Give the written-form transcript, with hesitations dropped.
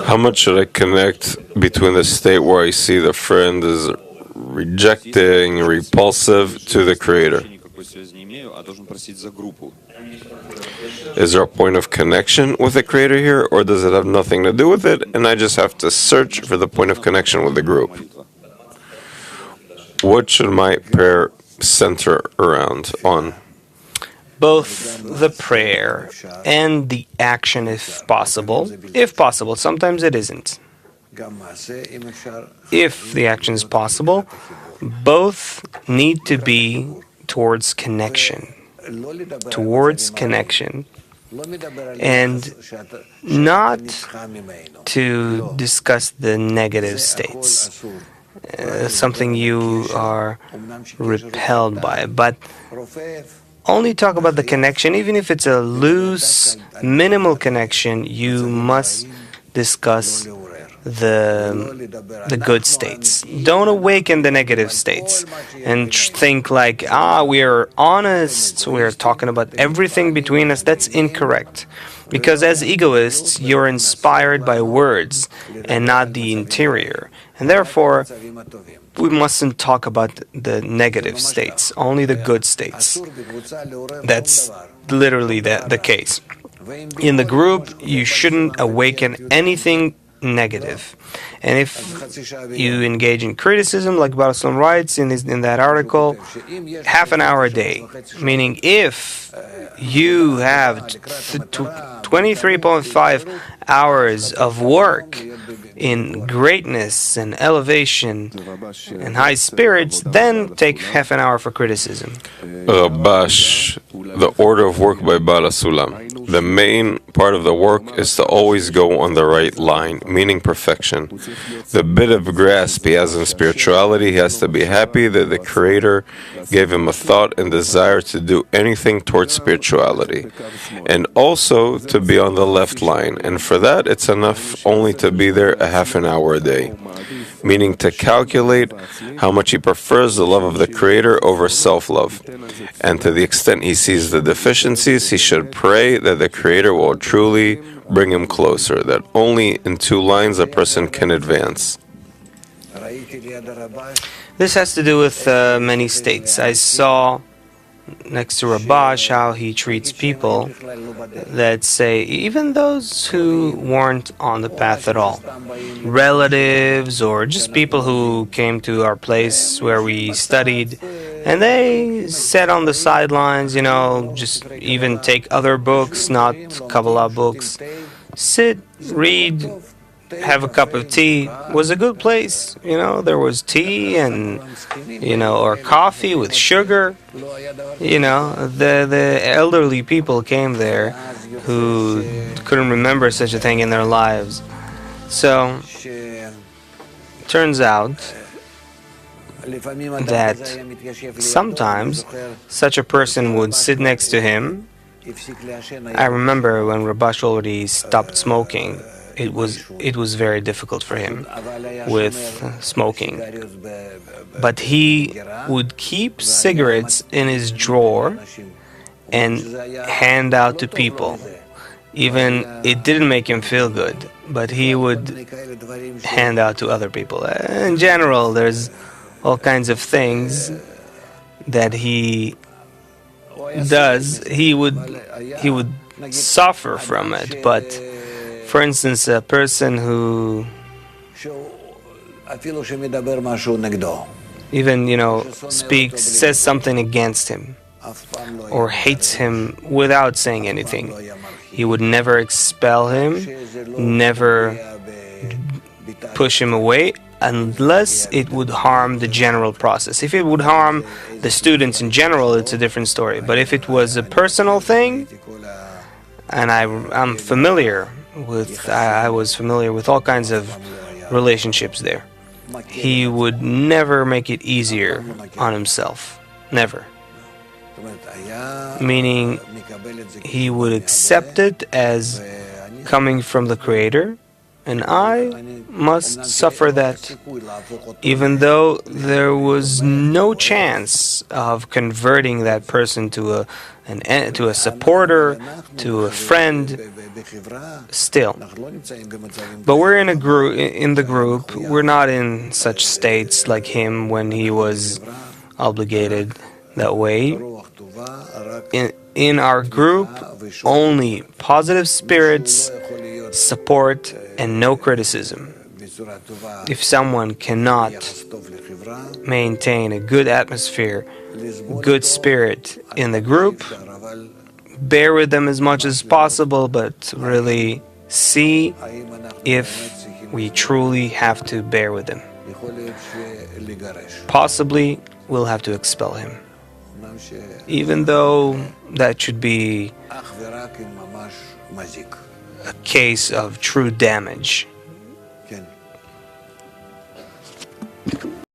How much should I connect between the state where I see the friend is rejecting, repulsive to the Creator? Is there a point of connection with the Creator here, or does it have nothing to do with it, and I just have to search for the point of connection with the group? What should my prayer center around on? Both the prayer and the action, if possible. If possible, sometimes it isn't. If the action is possible, both need to be towards connection. Towards connection. And not to discuss the negative states. Something you are repelled by. But only talk about the connection, even if it's a loose, minimal connection. You must discuss the good states. Don't awaken the negative states and think like, we are honest, we're talking about everything between us. That's incorrect. Because as egoists, you're inspired by words and not the interior. And therefore, we mustn't talk about the negative states, only the good states. That's literally the case. In the group, you shouldn't awaken anything negative. And if you engage in criticism, like Baal Shalom writes in that article, half an hour a day. Meaning if you have 23.5 hours of work in greatness and elevation and high spirits, then take half an hour for criticism. Rabash, the order of work by Baal Sulam. The main part of the work is to always go on the right line, meaning perfection. The bit of grasp he has in spirituality, he has to be happy that the Creator gave him a thought and desire to do anything towards spirituality. And also to be on the left line. And for that, it's enough only to be there a half an hour a day. Meaning to calculate how much he prefers the love of the Creator over self-love. And to the extent he sees the deficiencies, he should pray that the Creator will truly bring him closer, that only in 2 lines a person can advance. This has to do with many states. I saw next to Rabash how he treats people that say, even those who weren't on the path at all, relatives or just people who came to our place where we studied, and they sat on the sidelines, just even take other books, not Kabbalah books, sit, read, have a cup of tea. Was a good place, there was tea and, or coffee with sugar. The elderly people came there who couldn't remember such a thing in their lives. So, turns out that sometimes such a person would sit next to him. I remember when Rabash already stopped smoking, it was very difficult for him with smoking. But he would keep cigarettes in his drawer and hand out to people. Even it didn't make him feel good, but he would hand out to other people. In general, there's all kinds of things that he does. He would suffer from it, but for instance, a person who even, says something against him or hates him without saying anything, he would never expel him, never push him away, unless it would harm the general process. If it would harm the students in general, it's a different story. But if it was a personal thing, and I'm familiar with, I was familiar with all kinds of relationships there, he would never make it easier on himself. Never. Meaning, he would accept it as coming from the Creator, and I must suffer that, even though there was no chance of converting that person to a supporter, to a friend. Still, but we're in the group. We're not in such states like him when he was obligated that way. In our group, only positive spirits, support, and no criticism. If someone cannot maintain a good atmosphere, good spirit in the group, bear with them as much as possible, but really see if we truly have to bear with them. Possibly, we'll have to expel him, even though that should be a case of true damage.